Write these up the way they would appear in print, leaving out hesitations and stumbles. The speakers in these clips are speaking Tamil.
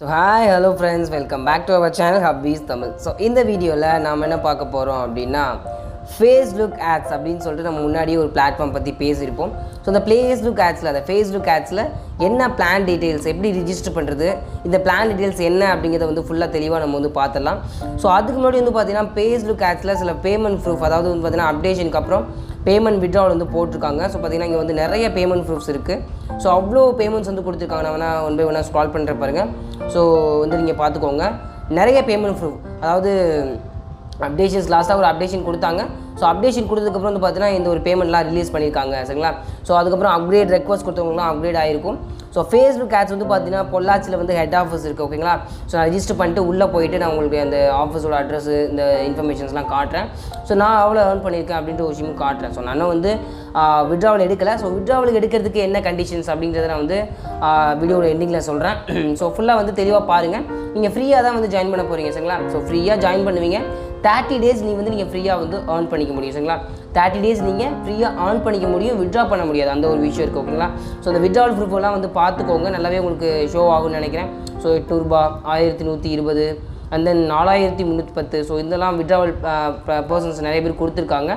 Hi, hello friends, welcome back to our channel Hubby's Tamil. So இந்த வீடியோவில் நாம் என்ன பார்க்க போகிறோம் அப்படின்னா Facelook ads அப்படின்னு சொல்லிட்டு நம்ம முன்னாடியே ஒரு பிளாட்ஃபார்ம் பற்றி பேசியிருப்போம். ஸோ இந்த Facelook adsல அந்த Facelook adsல என்ன பிளான் டீட்டெயில்ஸ் எப்படி ரிஜிஸ்டர் பண்ணுறது, இந்த பிளான் டீட்டெயில்ஸ் என்ன அப்படிங்கிறத வந்து ஃபுல்லாக தெளிவாக நம்ம வந்து பார்த்துடலாம். ஸோ அதுக்கு முன்னாடி வந்து பார்த்தீங்கன்னா Facelook adsல சில பேமெண்ட் ப்ரூஃப், அதாவது வந்து பார்த்தீங்கன்னா அப்டேஷனுக்கு அப்புறம் பேமெண்ட் விட்ராவல் வந்து போட்டிருக்காங்க. ஸோ பார்த்தீங்கன்னா இங்கே வந்து நிறைய பேமெண்ட் ப்ரூஃப்ஸ் இருக்குது. ஸோ அவ்வளோ பேமெண்ட்ஸ் வந்து கொடுத்துருக்காங்க. நான் வேணால் ஒன் பை ஒன்னாக ஸ்க்ரால் பண்ணுற பாருங்கள். ஸோ வந்து நீங்கள் பார்த்துக்கோங்க, நிறைய பேமெண்ட் ப்ரூஃப், அதாவது அப்டேஷன்ஸ் லாஸ்ட்டாக ஒரு அப்டேஷன் கொடுத்தாங்க. ஸோ அப்டேஷன் கொடுத்ததுக்கப்புறம் வந்து பார்த்தீங்கன்னா இந்த ஒரு பேமெண்ட்லாம் ரிலீஸ் பண்ணியிருக்காங்க சரிங்களா. ஸோ அதுக்கப்புறம் அப்கிரேட் ரெக்வஸ்ட் கொடுத்தவங்களாம் அப்கிரேட் ஆகிருக்கும். ஸோ Facelook ads வந்து பார்த்தீங்கன்னா பொள்ளாச்சியில் வந்து ஹெட் ஆஃபீஸ் இருக்குது ஓகேங்களா. ஸோ நான் ரிஜிஸ்டர் பண்ணிட்டு உள்ளே போயிட்டு நான் உங்களுக்கு அந்த ஆஃபீஸோட அட்ரஸ் இந்த இன்ஃபர்மேஷன்ஸ்லாம் காட்டுறேன். ஸோ நான் அவ்வளோ ஏர்ன் பண்ணியிருக்கேன் அப்படின்ற ஒரு விஷயமும் காட்டுறேன். ஸோ நான் வந்து விட்ராவல் எடுக்கலை. ஸோ விட்ராவலுக்கு எடுக்கிறதுக்கு என்ன கண்டிஷன்ஸ் அப்படிங்கிறத நான் வந்து வீடியோட எண்டிங்கில் சொல்கிறேன். ஸோ ஃபுல்லாக வந்து தெளிவாக பாருங்கள். நீங்கள் ஃப்ரீயாக தான் வந்து ஜாயின் பண்ண போகிறீங்க சரிங்களா. ஸோ ஃப்ரீயாக ஜாயின் பண்ணுவீங்க. 30 days நீங்கள் ஃப்ரீயாக வந்து ஏர்ன் பண்ணிக்க முடியும் சரிங்களா. 30 days நீங்கள் ஃப்ரீயாக ஏர்ன் பண்ணிக்க முடியும், விட்ரா பண்ண முடியாது, அந்த ஒரு விஷயம் இருக்குது ஓகேங்களா. ஸோ இந்த விட்ராவல் ப்ரூஃபெல்லாம் வந்து பார்த்துக்கோங்க, நல்லாவே உங்களுக்கு ஷோ ஆகும்னு நினைக்கிறேன். So 800 1120 and then 4310. ஸோ இதெல்லாம் விட்ராவல் பர்சன்ஸ் நிறைய பேர் கொடுத்துருக்காங்க.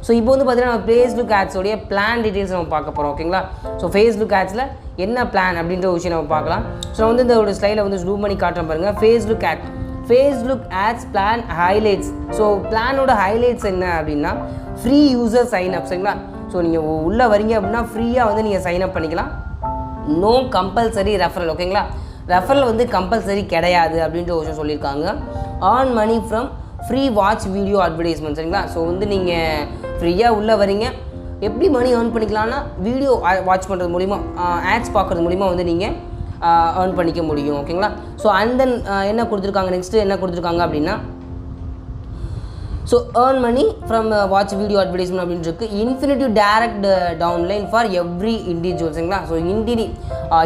ஸோ இப்போ வந்து பார்த்தீங்கன்னா நம்ம Facelook adsோடைய பிளான் டீட்டெயில்ஸ் நம்ம பார்க்க போகிறோம் ஓகேங்களா. ஸோ Facelook adsல என்ன பிளான் அப்படின்ற ஒரு விஷயம் நம்ம பார்க்கலாம். ஸோ வந்து இந்த ஒரு ஸ்லைடில் வந்து ஜூம் பண்ணி காட்டுறேன் பாருங்கள். Facelook ads plan highlights. So பிளானோட ஹைலைட்ஸ் என்ன அப்படின்னா ஃப்ரீ யூசர் சைன்அப் சரிங்களா. ஸோ நீங்கள் உள்ளே வரீங்க அப்படின்னா ஃப்ரீயாக வந்து நீங்கள் சைன்அப் பண்ணிக்கலாம். நோ கம்பல்சரி ரெஃபரல் ஓகேங்களா. ரெஃபரல் வந்து கம்பல்சரி கிடையாது அப்படின்ற ஒரு விஷயம் சொல்லியிருக்காங்க. earn money from free watch video advertisement சரிங்களா. ஸோ வந்து நீங்கள் ஃப்ரீயாக உள்ளே வரீங்க, எப்படி மணி ஏர்ன் பண்ணிக்கலாம்னா வீடியோ வாட்ச் பண்ணுறது மூலிமா, ஆட்ஸ் பார்க்குறது மூலிமா வந்து நீங்கள் ஏர்ன் பண்ணிக்க முடியும் ஓகேங்களா. ஸோ அண்ட் தென் என்ன கொடுத்துருக்காங்க, நெக்ஸ்ட்டு என்ன கொடுத்துருக்காங்க அப்படின்னா so earn money from watch video advertisement அப்படின்னு இருக்குது. Infinitive direct downline for every individual சரிங்களா. ஸோ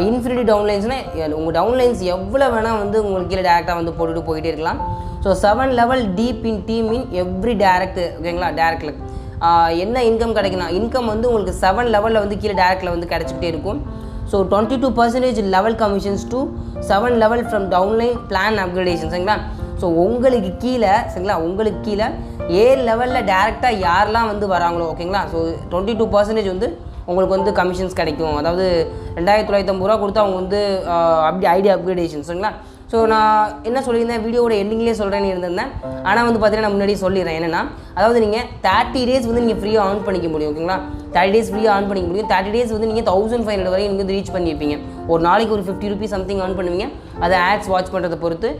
இன்ஃபினிட்டிவ் டவுன்லைன்ஸ்னால் உங்கள் டவுன்லைன்ஸ் எவ்வளோ வேணால் வந்து உங்களுக்கு கீழே டேரெக்டாக வந்து போட்டுட்டு போயிட்டே இருக்கலாம். So 7 level deep in team in every direct ஓகேங்களா. டேரக்டில் என்ன இன்கம் கிடைக்குன்னா, இன்கம் வந்து உங்களுக்கு 7 level வந்து கீழே டேரக்டில் வந்து கிடச்சிக்கிட்டே இருக்கும். So 22% level commissions to 7 level from downline plan upgradation சரிங்களா. ஸோ உங்களுக்கு கீழே சரிங்களா, உங்களுக்கு கீழே 7 லெவலில் டேரெக்டாக யாரெல்லாம் வந்து வராங்களோ ஓகேங்களா. ஸோ 22% வந்து உங்களுக்கு வந்து கமிஷன்ஸ் கிடைக்கும். அதாவது 2950 ரூபா கொடுத்து அவங்க வந்து அப்படி ஐடி அப்கிரேடேஷன் சரிங்களா. ஸோ நான் என்ன சொல்லியிருந்தேன், வீடியோட எண்டிங்லேயே சொல்கிறேன்னு இருந்திருந்தேன். ஆனால் வந்து பார்த்தீங்கன்னா நான் முன்னாடி சொல்லிடுறேன் என்னென்னா, அதாவது நீங்கள் 30 days வந்து நீங்கள் ஃப்ரீயாக ஏர்ன் பண்ணிக்க முடியும் ஓகேங்களா. 30 days ஃப்ரீயாக ஏர்ன் பண்ணிக்க முடியும். 30 days வந்து நீங்கள் 1500 வரையும் நீங்கள் வந்து ரீச் பண்ணியிருப்பீங்க. ஒரு நாளைக்கு ஒரு 50 rupees சம்திங் ஏர்ன் பண்ணுவீங்க. அதை ஆட்ஸ் வாட்ச் பண்ணுறதை பொறுத்து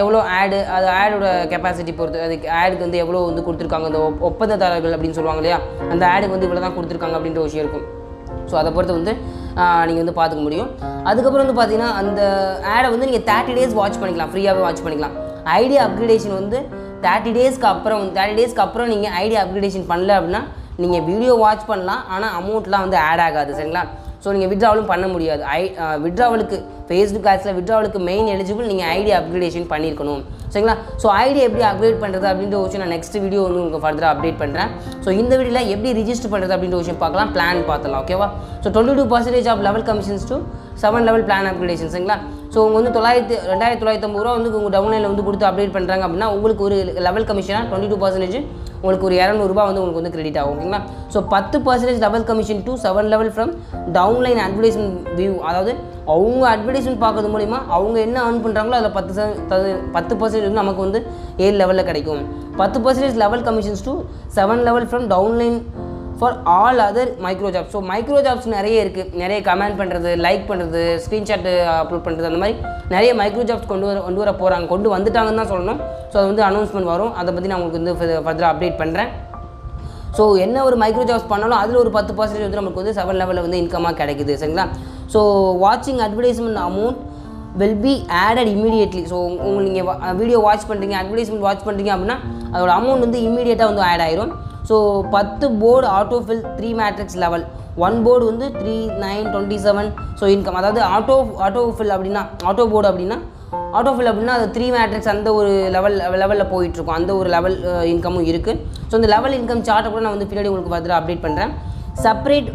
எவ்வளோ ஆடு, அது ஆடோட கெப்பாசிட்டி பொறுத்து, அதுக்கு ஆடுக்கு வந்து எவ்வளோ வந்து கொடுத்துருக்காங்க, அந்த ஒப்பந்ததாரர்கள் அப்படின்னு சொல்லுவாங்க இல்லையா, அந்த ஆடுக்கு வந்து இவ்வளோ தான் கொடுத்துருக்காங்க அப்படின்ற விஷயம் இருக்கும். ஸோ அதை பொறுத்து வந்து நீங்கள் வந்து பார்த்துக்க முடியும். அதுக்கப்புறம் வந்து பார்த்தீங்கன்னா அந்த ஆடை வந்து நீங்கள் 30 days வாட்ச் பண்ணிக்கலாம், ஃப்ரீயாகவே வாட்ச் பண்ணிக்கலாம். ஐடி அப்கிரேடேஷன் வந்து 30 daysக்கு அப்புறம் நீங்கள் ஐடி அப்கிரேடேஷன் பண்ணல அப்படின்னா நீங்கள் வீடியோ வாட்ச் பண்ணலாம், ஆனால் அமௌண்ட்லாம் வந்து ஆட் ஆகாது சரிங்களா. ஸோ நீங்கள் விட்ராவலும் பண்ண முடியாது. விட்ராவலுக்கு Facelook adsல விட்ராவலுக்கு மெயின் எலிஜிபிள் நீங்கள் ஐடி அப்கிரேடேஷன் பண்ணியிருக்கணும் சரிங்களா. ஸோ ஐடி எப்படி அப்கிரேட் பண்ணுறது அப்படின்ற விஷயம் நான் நெக்ஸ்ட் வீடியோ வந்து உங்களுக்கு ஃபர்தராக அப்டேட் பண்ணுறேன். ஸோ இந்த வீடியோவில் எப்படி ரிஜிஸ்டர் பண்ணுறது அப்படின்ற விஷயம் பார்க்கலாம், பிளான் பார்த்தலாம் ஓகேவா. So 22% of level commissions to 7 level plan upgradation சரிங்களா. ஸோ உங்கள் வந்து 2950 ரூபா வந்து உங்கள் டவுன்லைனில் வந்து கொடுத்து அப்டேட் பண்ணுறாங்க அப்படின்னா உங்களுக்கு ஒரு லெவல் கமிஷனாக 22% உங்களுக்கு ஒரு 200 ரூபா வந்து உங்களுக்கு வந்து கிரெடிட் ஆகும் ஓகேங்களா. So 10% level commission to 7 level from downline advertisement view, அதாவது அவங்க அட்வர்டைஸ்மெண்ட் பார்க்கறது மூலிமா அவங்க என்ன ஏர்ன் பண்ணுறாங்களோ அதில் 10% வந்து நமக்கு வந்து 7 லெவலில் கிடைக்கும். 10% level commissions to 7 level from downline for all other micro jobs. So micro jobs நிறைய இருக்குது, நிறைய கமெண்ட் பண்ணுறது, லைக் பண்ணுறது, ஸ்க்ரீன்ஷாட் அப்லோட் பண்ணுறது, அந்த மாதிரி நிறைய மைக்ரோ ஜாப்ஸ் கொண்டு வர போகிறாங்க, கொண்டு வந்துட்டாங்கன்னு தான் சொல்லணும். ஸோ அது வந்து அனௌன்ஸ்மெண்ட் வரும், அதை பற்றி நான் உங்களுக்கு வந்து ஃபர்தராக அப்டேட் பண்ணுறேன். ஸோ என்ன ஒரு மைக்ரோ ஜாப்ஸ் பண்ணாலும் அதில் ஒரு 10% வந்து நமக்கு வந்து 7 level வந்து இன்கமாக கிடைக்குது சரிங்களா. ஸோ வாட்சிங் advertisement amount will be added immediately. So உங்களுக்கு நீங்கள் வீடியோ வாட்ச் பண்ணுறீங்க, அட்வர்டைஸ்மெண்ட் வாட்ச் பண்ணுறீங்க அப்படின்னா அதோட அமௌண்ட் வந்து இமீடியட்டாக வந்து ஆட் ஆயிரும். So 10 board autofill 3 matrix level, 1 board வந்து 3 9 27. ஸோ இன்கம், அதாவது ஆட்டோஃபில் அப்படின்னா ஆட்டோஃபில் அப்படின்னா அது 3 மேட்ரிக்ஸ் அந்த ஒரு லெவலில் போயிட்டுருக்கும், அந்த ஒரு லெவல் இன்கமும் இருக்குது. ஸோ இந்த லெவல் இன்கம் சார்ட்டை கூட நான் வந்து பின்னாடி உங்களுக்கு ஃபர்தராக அப்டேட் பண்ணுறேன். Separate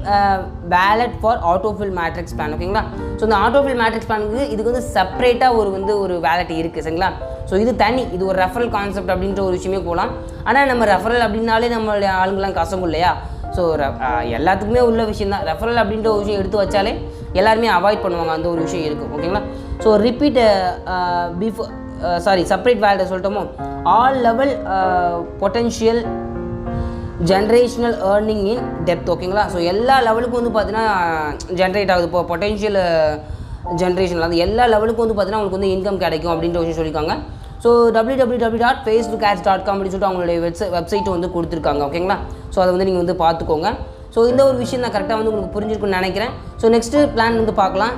wallet for autofill matrix plan ஓகேங்களா. ஸோ இந்த ஆட்டோஃபில் மேட்ரிக்ஸ் பிளானுக்கு இதுக்கு வந்து செப்பரேட்டாக ஒரு வேலட் இருக்குது சரிங்களா. ஸோ இது தனி, இது ஒரு ரெஃபரல் கான்செப்ட் அப்படின்ற ஒரு விஷயமே போகலாம். ஆனால் நம்ம ரெஃபரல் அப்படின்னாலே நம்மளுடைய ஆளுங்கெல்லாம் கசங்கும் இல்லையா. ஸோ எல்லாத்துக்குமே உள்ள விஷயம் தான் ரெஃபரல் அப்படின்ற ஒரு விஷயம் எடுத்து வச்சாலே எல்லாருமே அவாய்ட் பண்ணுவாங்க, அந்த ஒரு விஷயம் இருக்கும் ஓகேங்களா. ஸோ ரிப்பீட் செப்பரேட் வேலட் சொல்லிட்டோமோ, all level potential generational earning in depth ஓகேங்களா. ஸோ எல்லா லெவலுக்கும் வந்து பார்த்தீங்கன்னா ஜென்ரேட் ஆகுது. இப்போ பொட்டென்ஷியல் ஜென்ரேஷனில் அது எல்லா லெவலுக்கும் வந்து பார்த்தீங்கன்னா உங்களுக்கு வந்து இன்கம் கிடைக்கும் அப்படின்ற விஷயம் சொல்லியிருக்காங்க. ஸோ www.facelookads.com அப்படின்னு சொல்லிட்டு அவங்களுடைய வெப்சைட்டை வந்து கொடுத்துருக்காங்க ஓகேங்களா. ஸோ அதை வந்து நீங்கள் வந்து பார்த்துக்கோங்க. ஸோ இந்த ஒரு விஷயம் நான் கரெக்டாக வந்து உங்களுக்கு புரிஞ்சிருக்குன்னு நினைக்கிறேன். ஸோ நெக்ஸ்ட்டு பிளான் வந்து பார்க்கலாம்.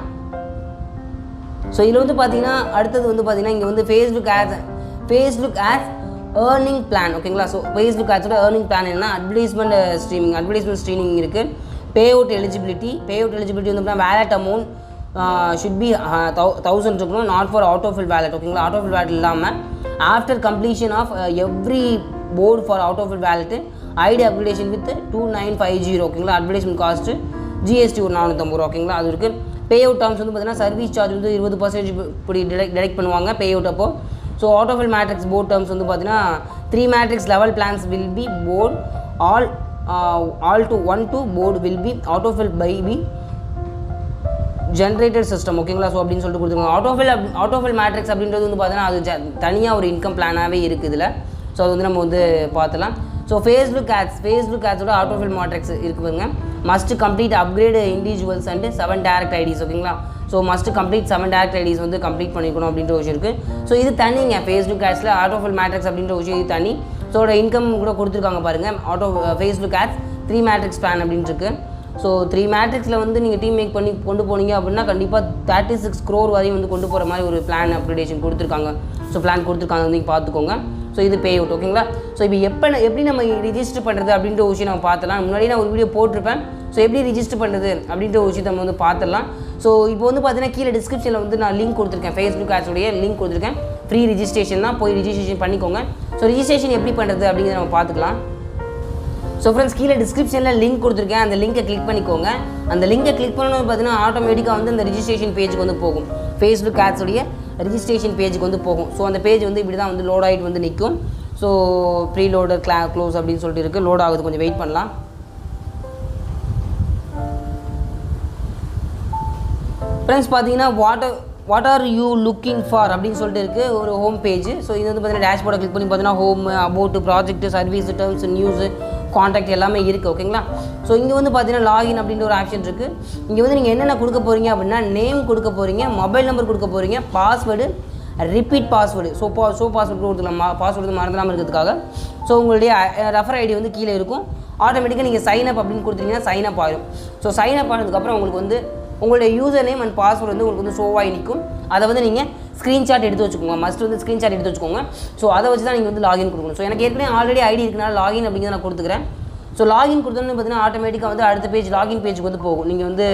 ஸோ இதில் வந்து பார்த்தீங்கன்னா அடுத்தது வந்து பார்த்தீங்கன்னா இங்கே வந்து ஃபேஸ்புக் ஆட்ஸ் ஏர்னிங் பிளான் ஓகேங்களா. ஸோ ஃபேஸ்புக் ஆட்ஸோட ஏர்னிங் பிளான் என்னன்னா அட்வர்டைஸ்மெண்ட் ஸ்ட்ரீமிங் இருக்குது. பே அவுட் எலிஜிபிலிட்டி வந்து வேலட் அமௌண்ட் ஷுட் பி 1000 இருக்கணும், நாட் ஃபார் ஆட்டோஃபில் வேலட் ஓகேங்களா. ஆட்டோஃபில் வேலட் இல்லாமல் after completion of every board for autofill wallet ID upgradation with 2950 ஓகேங்களா. அட்வர்டைஸ்மெண்ட் காஸ்ட்டு ஜிஎஸ்டி ஒரு 450 ரூபா ஓகேங்களா. அது இருக்குது. பே அவுட் டேர்ம்ஸ் வந்து பார்த்தீங்கன்னா சர்வீஸ் சார்ஜ் வந்து 20% இப்படி டிடெக்ட் பண்ணுவாங்க பே அவுட் அப்போ. So autofill matrix board terms வந்து பார்த்தீங்கன்னா 3 matrix level plans will be board all to 1 to board will be autofill by the generated system ஓகேங்களா. ஸோ அப்படின்னு சொல்லிட்டு கொடுத்துருக்காங்க. ஆட்டோஃபில் மேட்ரிக்ஸ் அப்படின்றது வந்து பார்த்தீங்கன்னா அது தனியாக ஒரு இன்கம் பிளானாகவே இருக்குது இதில். ஸோ அது வந்து நம்ம வந்து பார்த்துலாம். ஸோ ஃபேஸ்புக் ஆட்ஸோட ஆட்டோஃபில் மேட்ரிக்ஸ் இருக்குதுங்க. Must complete upgrade individuals and 7 direct IDs ஓகேங்களா. So must complete 7 direct IDs வந்து கம்ப்ளீட் பண்ணிக்கணும் அப்படின்ற விஷயம் இருக்குது. ஸோ இது தனிங்க ஃபேஸ்புக் ஆட்ஸில் ஆட்டோஃபில் மேட்ரிக்ஸ் அப்படின்ற விஷயம் இது தனி. ஸோ இன்கம் கூட கொடுத்துருக்காங்க பாருங்கள். ஃபேஸ்புக் ஆட்ஸ் 3 மேட்ரிக்ஸ் பிளான் அப்படின்னு இருக்குது. ஸோ 3 மேட்ரிக்ஸில் வந்து நீங்கள் டீம் மேக் பண்ணி கொண்டு போனீங்க அப்படின்னா கண்டிப்பாக 36 crore வரையும் வந்து கொண்டு போகிற மாதிரி ஒரு பிளான் அப்கிரேடேஷன் கொடுத்துருக்காங்க. ஸோ பிளான் கொடுத்துருக்காங்க வந்து நீங்கள் பார்த்துக்கோங்க. ஸோ இது பே அவுட் ஓகேங்களா. ஸோ இப்போ எப்படி நம்ம ரிஜிஸ்டர் பண்ணுறது அப்படின்ற ஒரு விஷயம் நம்ம பார்த்துலாம். முன்னாடி நான் ஒரு வீடியோ போட்டிருப்பேன். ஸோ எப்படி ரிஜிஸ்டர் பண்ணுறது அப்படின்ற ஒரு விஷயத்தை நம்ம வந்து பார்த்துடலாம். ஸோ இப்போ வந்து பார்த்தீங்கன்னா கீழே டிஸ்கிரிப்ஷனில் வந்து நான் லிங்க் கொடுத்துருக்கேன், ஃபேஸ்புக் ஆட்ஸோடைய லிங்க் கொடுத்துருக்கேன். ஃப்ரீ ரிஜிஸ்ட்ரேஷன் தான், போய் ரிஜிஸ்ட்ரேஷன் பண்ணிக்கோங்க. ஸோ ரிஜிஸ்ட்ரேஷன் எப்படி பண்ணுறது அப்படிங்கிறத நம்ம பார்த்துக்கலாம். ஸோ ஃப்ரெண்ட்ஸ் கீழே டிஸ்கிரிப்ஷனில் லிங்க் கொடுத்துருக்கேன், அந்த லிங்கை கிளிக் பண்ணிக்கோங்க. அந்த லிங்கை கிளிக் பண்ணணும் பார்த்தீங்கன்னா ஆட்டோமேட்டிக்காக வந்து அந்த ரிஜிஸ்ட்ரேஷன் பேஜுக்கு வந்து போகும். ஃபேஸ்புக் ஆட்ஸோடைய ரிஜிஸ்ட்ரேஷன் பேஜுக்கு வந்து போகும். ஸோ அந்த பேஜ் வந்து இப்படி தான் வந்து லோட் ஆகிட்டு வந்து நிற்கும். ஸோ ப்ரீ லோடர் க்ளோஸ் அப்படின்னு சொல்லிட்டு இருக்குது. லோட் ஆகுது, கொஞ்சம் வெயிட் பண்ணலாம். ஃப்ரெண்ட்ஸ் பார்த்தீங்கன்னா what are you looking for அப்படின்னு சொல்லிட்டு இருக்குது ஒரு ஹோம் பேஜ். ஸோ இது வந்து பார்த்தீங்கன்னா டேஷ்போர்டை கிளிக் பண்ணி பார்த்தீங்கன்னா home, about, project, service, terms, news, contact எல்லாமே இருக்குது ஓகேங்களா. ஸோ இங்கே வந்து பார்த்தீங்கன்னா லாகின் அப்படின்ற ஒரு ஆப்ஷன் இருக்குது. இங்கே வந்து நீங்கள் என்னென்ன கொடுக்க போகிறீங்க அப்படின்னா நேம் கொடுக்க போகிறீங்க, மொபைல் நம்பர் கொடுக்க போகிறீங்க, password, repeat password. So password கொடுத்துக்கலாம், பாஸ்வேர்டு மறந்துடாமல் இருக்கிறதுக்காக. ஸோ உங்களுடைய ரெஃபர் ஐடி வந்து கீழே இருக்கும். ஆட்டோமேட்டிக்காக நீங்கள் சைன் அப் அப்படின்னு கொடுத்தீங்கன்னா சைன் அப் ஆகிடும். ஸோ சைன் அப் ஆனதுக்கப்புறம் உங்களுக்கு வந்து உங்களுடைய யூசர் நேம் அண்ட் பாஸ்வேர்டு வந்து உங்களுக்கு வந்து ஷோவாகி நிற்கும். அதை வந்து நீங்கள் ஸ்க்ரீன்ஷாட் எடுத்து வச்சுக்கோங்க, மஸ்ட் வந்து ஸ்க்ரீன்ஷாட் எடுத்து வச்சுக்கோங்க. ஸோ அதை வச்சு தான் நீங்கள் வந்து லாகின் கொடுக்கணும். ஸோ எனக்கு ஏற்கனவே ஆல்ரெடி ஐடி இருக்குனால லாகின் அப்படிங்கிறத நான் கொடுத்துக்கிறேன். ஸோ லாகின் கொடுத்தோன்னு பார்த்தீங்கன்னா ஆட்டோமேட்டிக்காக வந்து அடுத்த பேஜ் லாகின் பேஜுக்கு வந்து போகும். நீங்கள் வந்து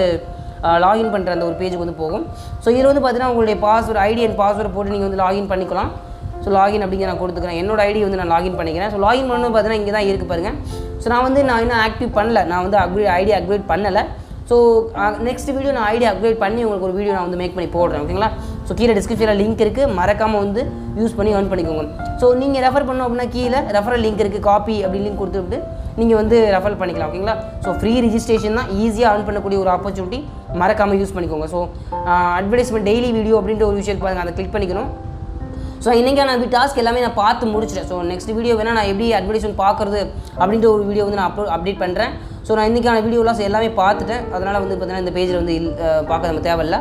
லாகின் பண்ணுற அந்த ஒரு பேஜுக்கு வந்து போகும். ஸோ இதில் வந்து பார்த்தீங்கன்னா உங்களுடைய பாஸ்வேர்டு, ஐடி அண்ட் பாஸ்வேர்டு போட்டு நீங்கள் வந்து லாகின் பண்ணிக்கலாம். ஸோ லாகின் அப்படிங்கிற நான் கொடுத்துக்கிறேன், என்னோட ஐடி வந்து நான் லாகின் பண்ணிக்கிறேன். ஸோ லாகின் பண்ணணும் பார்த்தீங்கன்னா இங்கே தான் இருக்குது பாருங்கள். ஸோ நான் இன்னும் ஆக்டிவ் பண்ணல, நான் வந்து ஐடி அப்கிரேட் பண்ணலை. ஸோ நெக்ஸ்ட் வீடியோ நான் ஐடி அப்கிரேட் பண்ணி உங்களுக்கு ஒரு வீடியோ நான் வந்து மேக் பண்ணி போடுறேன் ஓகேங்களா. ஸோ கீழே டிஸ்கிரிப்ஷனில் லிங்க் இருக்குது, மறக்காமல் வந்து யூஸ் பண்ணி ஏர்ன் பண்ணிக்கோங்க. ஸோ நீங்கள் ரெஃபர் பண்ணோம் அப்படின்னா கீழே ரெஃபரல் லிங்க் இருக்குது, காப்பி அப்படி லிங்க் கொடுத்துட்டு நீங்கள் வந்து ரெஃபர் பண்ணிக்கலாம் ஓகேங்களா. ஸோ ஃப்ரீ ரிஜிஸ்ட்ரேஷன் தான், ஈஸியாக ஏர்ன் பண்ணக்கூடிய ஒரு ஆப்பர்ச்சுனிட்டி, மறக்காமல் யூஸ் பண்ணிக்கோங்க. ஸோ அட்வர்டைஸ்மெண்ட் டெய்லி வீடியோ அப்படின்ற ஒரு விஷயம் பாருங்கள், அதை கிளிக் பண்ணிக்கணும். ஸோ இன்றைக்கான டாஸ்க் எல்லாமே நான் பார்த்து முடிச்சிட்டேன். ஸோ நெக்ஸ்ட் வீடியோ வேணால் நான் எப்படி அட்வர்டைஸ்மெண்ட் பார்க்குறது அப்படின்ற ஒரு வீடியோ வந்து நான் அப்டேட் பண்ணுறேன். ஸோ நான் இன்றைக்கான வீடியோலாம் எல்லாமே பார்த்துட்டேன், அதனால் வந்து பார்த்தீங்கன்னா இந்த பேஜில் வந்து பார்க்க நம்ம தேவையில்லை.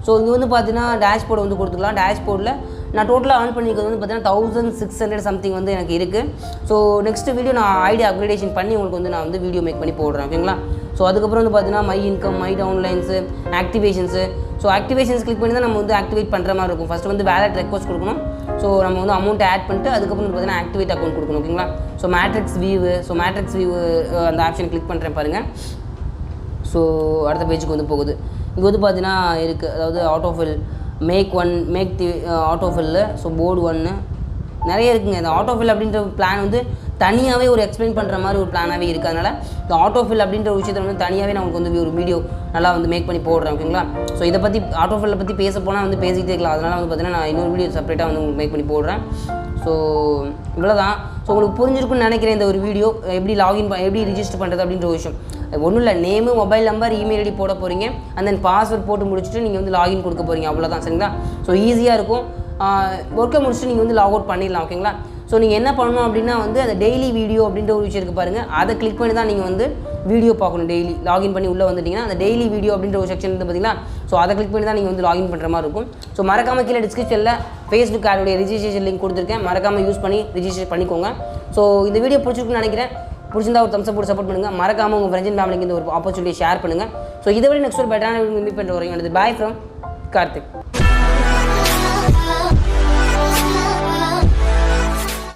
ஸோ இங்கே வந்து பார்த்தீங்கன்னா டேஷ்போர்டு வந்து கொடுத்துக்கலாம். டேஷ்போர்டில் நான் டோட்டலாக ஏர்ன் பண்ணிக்கிறது வந்து பார்த்தீங்கன்னா 1600 சம்திங் வந்து எனக்கு இருக்குது. ஸோ நெக்ஸ்ட் வீடியோ நான் ஐடி அப்கிரேடேஷன் பண்ணி உங்களுக்கு வந்து நான் வந்து வீடியோ மேக் பண்ணி போடுறேன் ஓகேங்களா. ஸோ அதுக்கப்புறம் வந்து பார்த்தீங்கன்னா my income, my downlines, activations. So activations click பண்ணி தான் நம்ம வந்து ஆக்டிவேட் பண்ணுற மாதிரி இருக்கும். ஃபஸ்ட்டு வந்து வேலட் ரெக்வஸ்ட் கொடுக்கணும். ஸோ நம்ம வந்து அமௌண்ட் ஆட் பண்ணிட்டு அதுக்கப்புறம் பார்த்தீங்கன்னா ஆக்டிவேட் அக்கௌண்ட் கொடுக்கணும் ஓகேங்களா. ஸோ மேட்ரிக்ஸ் வியூ அந்த ஆப்ஷன் கிளிக் பண்ணுறேன் பாருங்கள். ஸோ அடுத்த பேஜுக்கு வந்து போகுது. இங்கே வந்து பார்த்தீங்கன்னா இருக்குது, அதாவது ஆட்டோஃபில் மேக் ஆட்டோஃபில்ல. ஸோ போர்டு 1, நிறைய இருக்குங்க. இந்த ஆட்டோஃபில் அப்படின்ற பிளான் வந்து தனியாகவே ஒரு எக்ஸ்பிளைன் பண்ணுற மாதிரி ஒரு பிளானாகவே இருக்குது. அதனால் இந்த ஆட்டோஃபில் அப்படின்ற ஒரு விஷயத்தை வந்து தனியாகவே நான் உங்களுக்கு வந்து ஒரு வீடியோ நல்லா வந்து மேக் பண்ணி போடுறேன். ஓகேங்களா? ஸோ இதை பற்றி ஆட்டோஃபில்லை பற்றி பேச போனால் வந்து பேசிக்கிட்டே இருக்கலாம். அதனால் வந்து பார்த்தீங்கன்னா நான் இன்னொரு வீடியோ செப்பரேட்டாக வந்து உங்களுக்கு மேக் பண்ணி போடுறேன். ஸோ இவ்வளோதான். ஸோ உங்களுக்கு புரிஞ்சிருக்குன்னு நினைக்கிறேன் இந்த ஒரு வீடியோ. எப்படி எப்படி ரிஜிஸ்டர் பண்ணுறது அப்படின்ற ஒரு விஷயம். ஒன்றும் இல்லை, name, mobile number, email ID போட போகிறீங்க. அண்ட் தென் பாஸ்வேர்ட் போட்டு முடிச்சுட்டு நீங்கள் வந்து லாகின் கொடுக்க போகிறீங்க. அவ்வளோதான். சரிங்களா? ஸோ ஈஸியாக இருக்கும். ஒர்க்கை முடிச்சுட்டு நீங்கள் வந்து லாக் அவுட் பண்ணிடலாம். ஓகேங்களா? ஸோ நீங்கள் என்ன பண்ணணும் அப்படின்னா வந்து அந்த டெய்லி வீடியோ அப்படின்ற ஒரு விஷயம் இருக்குது பாருங்கள், அதை கிளிக் பண்ணி தான் நீங்கள் வந்து வீடியோ பார்க்கணும். டெய்லி லாகின் பண்ணி உள்ளே வந்துட்டிங்கன்னா அந்த டெய்லி வீடியோ அப்படின்ற ஒரு செக்ஷன் வந்து பார்த்தீங்கன்னா, ஸோ அதை கிளிக் பண்ணி தான் நீங்கள் வந்து லாகின் பண்ணுற மாதிரி இருக்கும். ஸோ மறக்காம கீழே டிஸ்கிரிப்ஷனில் ஃபேஸ்புக் ஆடோடைய ரிஜிஸ்ட்ரேஷன் லிங்க் கொடுத்துருக்கேன். மறக்காமல் யூஸ் பண்ணி ரிஜிஸ்டர் பண்ணிக்கோங்க. ஸோ இந்த வீடியோ பிடிச்சிருக்குன்னு நினைக்கிறேன். பிடிச்சிருந்தா ஒரு தம்ஸ் போட்டு சப்போர்ட் பண்ணுங்கள். மறக்காமல் உங்கள் ஃப்ரெண்ட்ஸ் அண்ட் ஃபேமிலிக்கு இந்த ஒரு ஆப்பர்ச்சுனிட்டியை ஷேர் பண்ணுங்கள். ஸோ இதை விட நெக்ஸ்ட் ஒரு பெட்டரான மீட் பண்ணுற வரைக்கும் பாய் ஃப்ரம் கார்த்திக்.